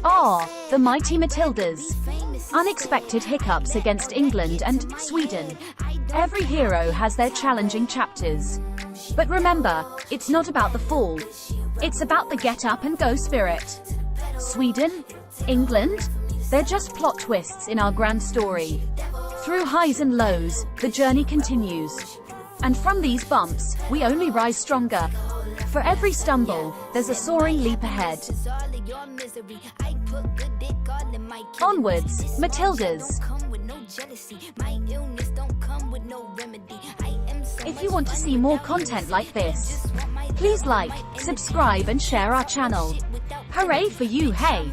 are the mighty Matildas. Unexpected hiccups against England and Sweden. Every hero has their challenging chapters. But remember, it's not about the fall. It's about the get up and go spirit. Sweden? England? They're just plot twists in our grand story. Through highs and lows, the journey continues. And from these bumps, we only rise stronger. For every stumble, there's a soaring leap ahead. Onwards, Matildas. If you want to see more content like this, please like, subscribe and share our channel. Hooray for you, hey!